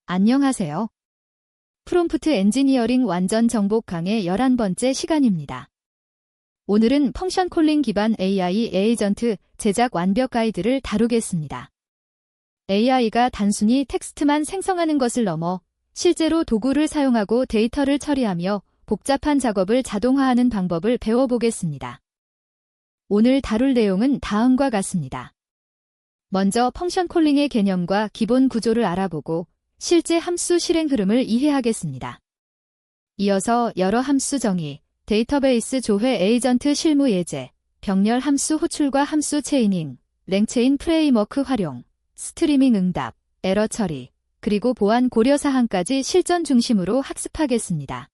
안녕하세요. 프롬프트 엔지니어링 완전 정복 강의 11번째 시간입니다. 오늘은 펑션 콜링 기반 AI 에이전트 제작 완벽 가이드를 다루겠습니다. AI가 단순히 텍스트만 생성하는 것을 넘어 실제로 도구를 사용하고 데이터를 처리하며 복잡한 작업을 자동화하는 방법을 배워보겠습니다. 오늘 다룰 내용은 다음과 같습니다. 먼저 펑션 콜링의 개념과 기본 구조를 알아보고 실제 함수 실행 흐름을 이해하겠습니다. 이어서 여러 함수 정의, 데이터베이스 조회 에이전트 실무 예제, 병렬 함수 호출과 함수 체이닝, 랭체인 프레임워크 활용, 스트리밍 응답, 에러 처리, 그리고 보안 고려 사항까지 실전 중심으로 학습하겠습니다.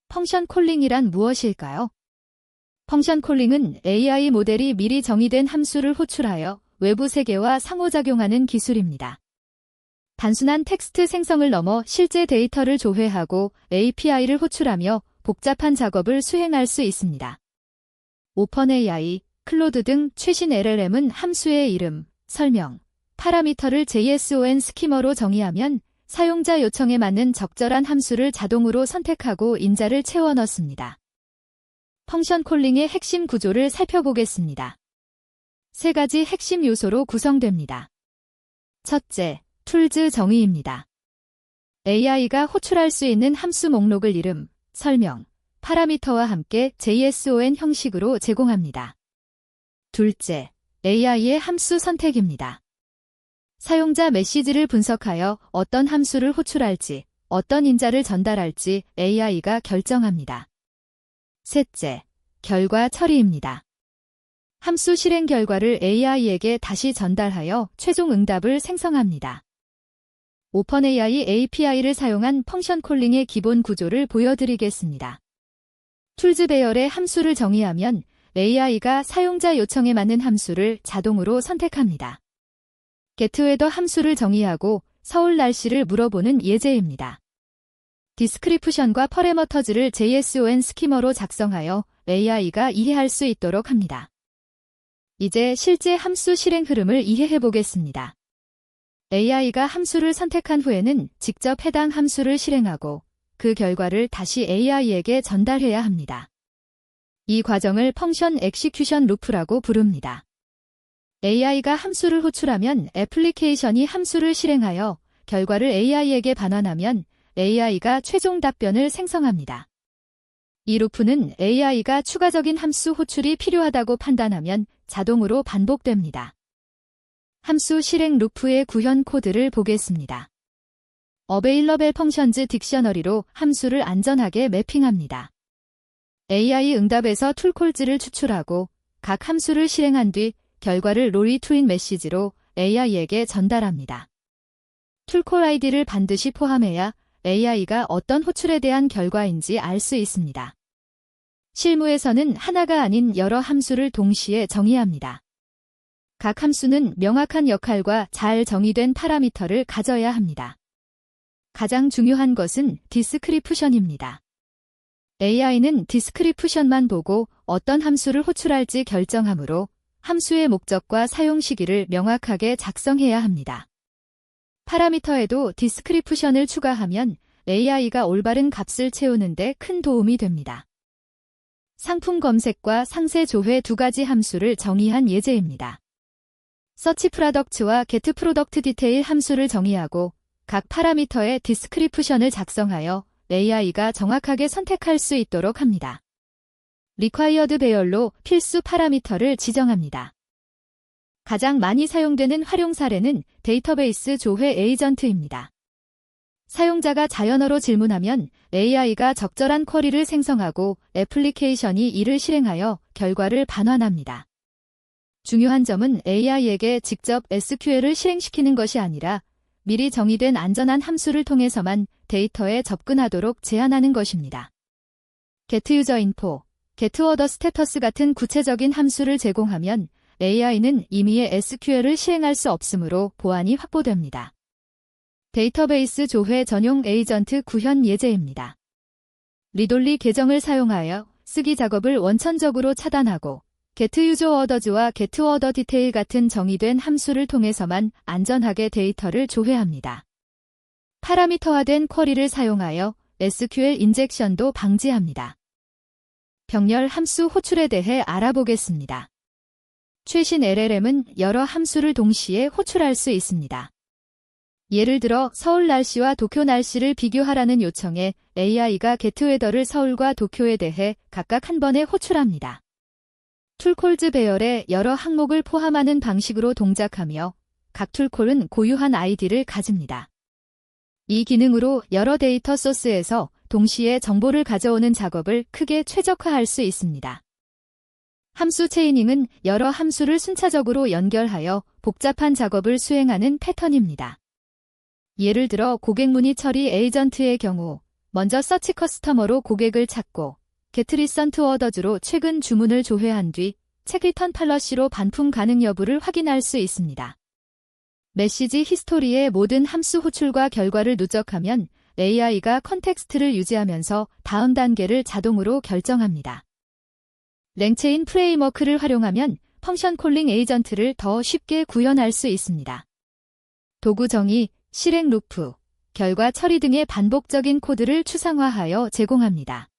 펑션 콜링이란 무엇일까요? 펑션 콜링은 AI 모델이 미리 정의된 함수를 호출하여 외부 세계와 상호작용하는 기술입니다. 단순한 텍스트 생성을 넘어 실제 데이터를 조회하고 API를 호출하며 복잡한 작업을 수행할 수 있습니다. 오펀AI, 클로드 등 최신 LLM은 함수의 이름, 설명, 파라미터를 JSON 스키머로 정의하면 사용자 요청에 맞는 적절한 함수를 자동으로 선택하고 인자를 채워 넣습니다. 펑션 콜링의 핵심 구조를 살펴보겠습니다. 세 가지 핵심 요소로 구성됩니다. 첫째, 툴즈 정의입니다. AI가 호출할 수 있는 함수 목록을 이름, 설명, 파라미터와 함께 JSON 형식으로 제공합니다. 둘째, AI의 함수 선택입니다. 사용자 메시지를 분석하여 어떤 함수를 호출할지, 어떤 인자를 전달할지 AI가 결정합니다. 셋째, 결과 처리입니다. 함수 실행 결과를 AI에게 다시 전달하여 최종 응답을 생성합니다. 오펀AI API를 사용한 펑션 콜링의 기본 구조를 보여드리겠습니다. 툴즈 배열의 함수를 정의하면 AI가 사용자 요청에 맞는 함수를 자동으로 선택합니다. getWeather 함수를 정의하고 서울 날씨를 물어보는 예제입니다. 디스크리프션과 퍼레머터즈를 JSON 스키머로 작성하여 AI가 이해할 수 있도록 합니다. 이제 실제 함수 실행 흐름을 이해해 보겠습니다. AI가 함수를 선택한 후에는 직접 해당 함수를 실행하고 그 결과를 다시 AI에게 전달해야 합니다. 이 과정을 펑션 엑시큐션 루프라고 부릅니다. AI가 함수를 호출하면 애플리케이션이 함수를 실행하여 결과를 AI에게 반환하면 AI가 최종 답변을 생성합니다. 이 루프는 AI가 추가적인 함수 호출이 필요하다고 판단하면 자동으로 반복됩니다. 함수 실행 루프의 구현 코드를 보겠습니다. Available Functions 딕셔너리로 함수를 안전하게 매핑합니다. AI 응답에서 툴콜즈를 추출하고 각 함수를 실행한 뒤 결과를 로리 투인 메시지로 AI에게 전달합니다. 툴콜 아이디를 반드시 포함해야 AI가 어떤 호출에 대한 결과인지 알 수 있습니다. 실무에서는 하나가 아닌 여러 함수를 동시에 정의합니다. 각 함수는 명확한 역할과 잘 정의된 파라미터를 가져야 합니다. 가장 중요한 것은 디스크리프션입니다. AI는 디스크리프션만 보고 어떤 함수를 호출할지 결정하므로 함수의 목적과 사용 시기를 명확하게 작성해야 합니다. 파라미터에도 디스크리프션을 추가하면 AI가 올바른 값을 채우는 데 큰 도움이 됩니다. 상품 검색과 상세 조회 두 가지 함수를 정의한 예제입니다. 서치 프로덕트와 get 프로덕트 디테일 함수를 정의하고 각 파라미터의 디스크리프션을 작성하여 AI가 정확하게 선택할 수 있도록 합니다. required 배열로 필수 파라미터를 지정합니다. 가장 많이 사용되는 활용 사례는 데이터베이스 조회 에이전트입니다. 사용자가 자연어로 질문하면 AI가 적절한 쿼리를 생성하고 애플리케이션이 이를 실행하여 결과를 반환합니다. 중요한 점은 AI에게 직접 SQL을 실행시키는 것이 아니라 미리 정의된 안전한 함수를 통해서만 데이터에 접근하도록 제한하는 것입니다. getUserInfo, getOrderStatus 같은 구체적인 함수를 제공하면 AI는 임의의 SQL을 실행할 수 없으므로 보안이 확보됩니다. 데이터베이스 조회 전용 에이전트 구현 예제입니다. 리돌리 계정을 사용하여 쓰기 작업을 원천적으로 차단하고 getUserOrders와 getOrderDetail 같은 정의된 함수를 통해서만 안전하게 데이터를 조회합니다. 파라미터화된 쿼리를 사용하여 SQL 인젝션도 방지합니다. 병렬 함수 호출에 대해 알아보겠습니다. 최신 LLM은 여러 함수를 동시에 호출할 수 있습니다. 예를 들어 서울 날씨와 도쿄 날씨를 비교하라는 요청에 AI가 getWeather를 서울과 도쿄에 대해 각각 한 번에 호출합니다. 툴콜즈 배열에 여러 항목을 포함하는 방식으로 동작하며 각 툴콜은 고유한 아이디를 가집니다. 이 기능으로 여러 데이터 소스에서 동시에 정보를 가져오는 작업을 크게 최적화할 수 있습니다. 함수 체이닝은 여러 함수를 순차적으로 연결하여 복잡한 작업을 수행하는 패턴입니다. 예를 들어 고객 문의 처리 에이전트의 경우 먼저 서치 커스터머로 고객을 찾고 get recent orders로 최근 주문을 조회한 뒤 책 리턴 팔러시로 반품 가능 여부를 확인할 수 있습니다. 메시지 히스토리의 모든 함수 호출과 결과를 누적하면 AI가 컨텍스트를 유지하면서 다음 단계를 자동으로 결정합니다. 랭체인 프레임워크를 활용하면 펑션 콜링 에이전트를 더 쉽게 구현할 수 있습니다. 도구 정의, 실행 루프, 결과 처리 등의 반복적인 코드를 추상화하여 제공합니다.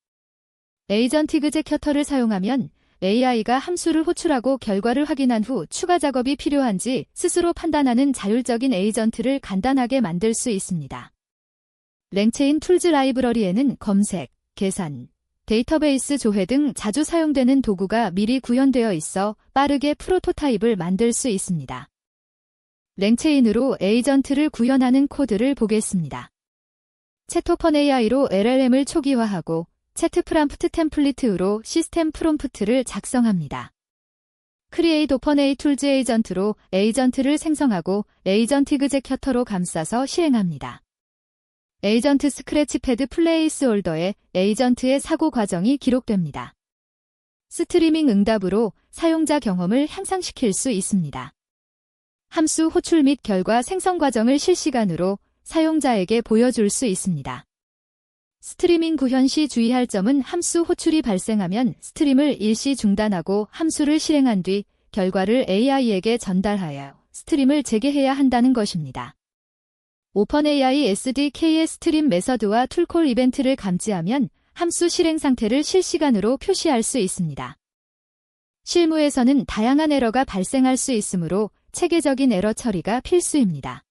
에이전틱 executor를 사용하면 AI가 함수를 호출하고 결과를 확인한 후 추가 작업이 필요한지 스스로 판단하는 자율적인 에이전트를 간단하게 만들 수 있습니다. 랭체인 툴즈 라이브러리에는 검색, 계산, 데이터베이스 조회 등 자주 사용되는 도구가 미리 구현되어 있어 빠르게 프로토타입을 만들 수 있습니다. 랭체인으로 에이전트를 구현하는 코드를 보겠습니다. 챗오펀AI로 LLM을 초기화하고 채트 프롬프트 템플릿으로 시스템 프롬프트를 작성합니다. 크리에이트 오펀AI 툴즈 에이전트로 에이전트를 생성하고 에이전틱 executor로 감싸서 실행합니다. 에이전트 스크래치 패드 플레이스홀더에 에이전트의 사고 과정이 기록됩니다. 스트리밍 응답으로 사용자 경험을 향상시킬 수 있습니다. 함수 호출 및 결과 생성 과정을 실시간으로 사용자에게 보여줄 수 있습니다. 스트리밍 구현 시 주의할 점은 함수 호출이 발생하면 스트림을 일시 중단하고 함수를 실행한 뒤 결과를 AI에게 전달하여 스트림을 재개해야 한다는 것입니다. 오펀AI SDK의 스트림 메서드와 툴콜 이벤트를 감지하면 함수 실행 상태를 실시간으로 표시할 수 있습니다. 실무에서는 다양한 에러가 발생할 수 있으므로 체계적인 에러 처리가 필수입니다.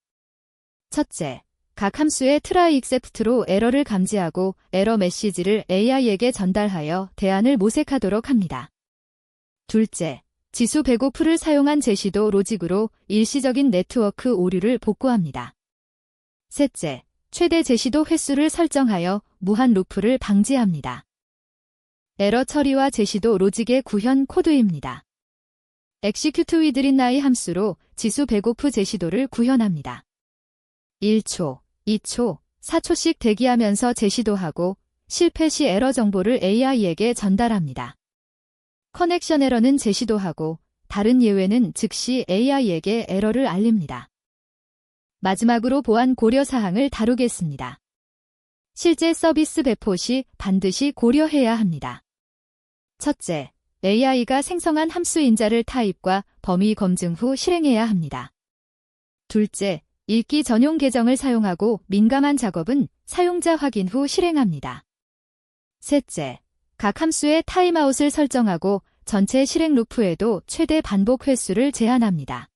첫째, 각 함수의 try except로 에러를 감지하고 에러 메시지를 AI에게 전달하여 대안을 모색하도록 합니다. 둘째, 지수 배고프를 사용한 제시도 로직으로 일시적인 네트워크 오류를 복구합니다. 셋째, 최대 제시도 횟수를 설정하여 무한 루프를 방지합니다. 에러 처리와 제시도 로직의 구현 코드입니다. execute with i 함수로 지수 배고프 제시도를 구현합니다. 1초, 2초, 4초씩 대기하면서 제시도하고 실패 시 에러 정보를 AI에게 전달합니다. 커넥션 에러는 제시도하고 다른 예외는 즉시 AI에게 에러를 알립니다. 마지막으로 보안 고려 사항을 다루겠습니다. 실제 서비스 배포 시 반드시 고려해야 합니다. 첫째, AI가 생성한 함수 인자를 타입과 범위 검증 후 실행해야 합니다. 둘째, 읽기 전용 계정을 사용하고 민감한 작업은 사용자 확인 후 실행합니다. 셋째, 각 함수의 타임아웃을 설정하고 전체 실행 루프에도 최대 반복 횟수를 제한합니다.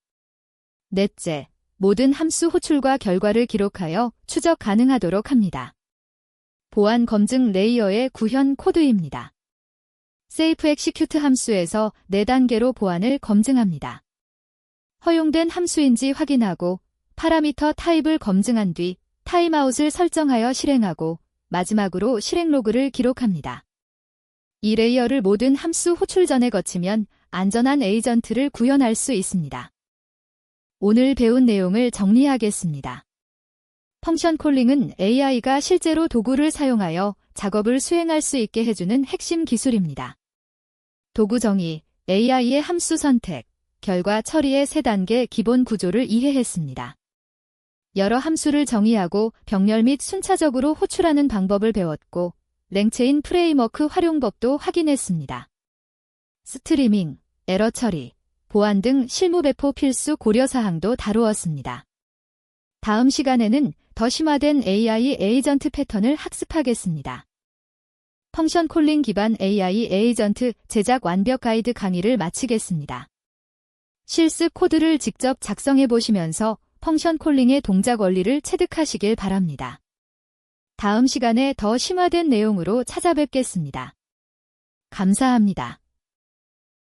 넷째, 모든 함수 호출과 결과를 기록하여 추적 가능하도록 합니다. 보안 검증 레이어의 구현 코드입니다. 세이프 엑시큐트 함수에서 4단계로 보안을 검증합니다. 허용된 함수인지 확인하고 파라미터 타입을 검증한 뒤 타임아웃을 설정하여 실행하고 마지막으로 실행 로그를 기록합니다. 이 레이어를 모든 함수 호출 전에 거치면 안전한 에이전트를 구현할 수 있습니다. 오늘 배운 내용을 정리하겠습니다. 펑션 콜링은 AI가 실제로 도구를 사용하여 작업을 수행할 수 있게 해주는 핵심 기술입니다. 도구 정의, AI의 함수 선택, 결과 처리의 3단계 기본 구조를 이해했습니다. 여러 함수를 정의하고 병렬 및 순차적으로 호출하는 방법을 배웠고 랭체인 프레임워크 활용법도 확인했습니다. 스트리밍, 에러 처리, 보안 등 실무 배포 필수 고려사항도 다루었습니다. 다음 시간에는 더 심화된 AI 에이전트 패턴을 학습하겠습니다. 펑션 콜링 기반 AI 에이전트 제작 완벽 가이드 강의를 마치겠습니다. 실습 코드를 직접 작성해 보시면서 펑션 콜링의 동작 원리를 체득하시길 바랍니다. 다음 시간에 더 심화된 내용으로 찾아뵙겠습니다. 감사합니다.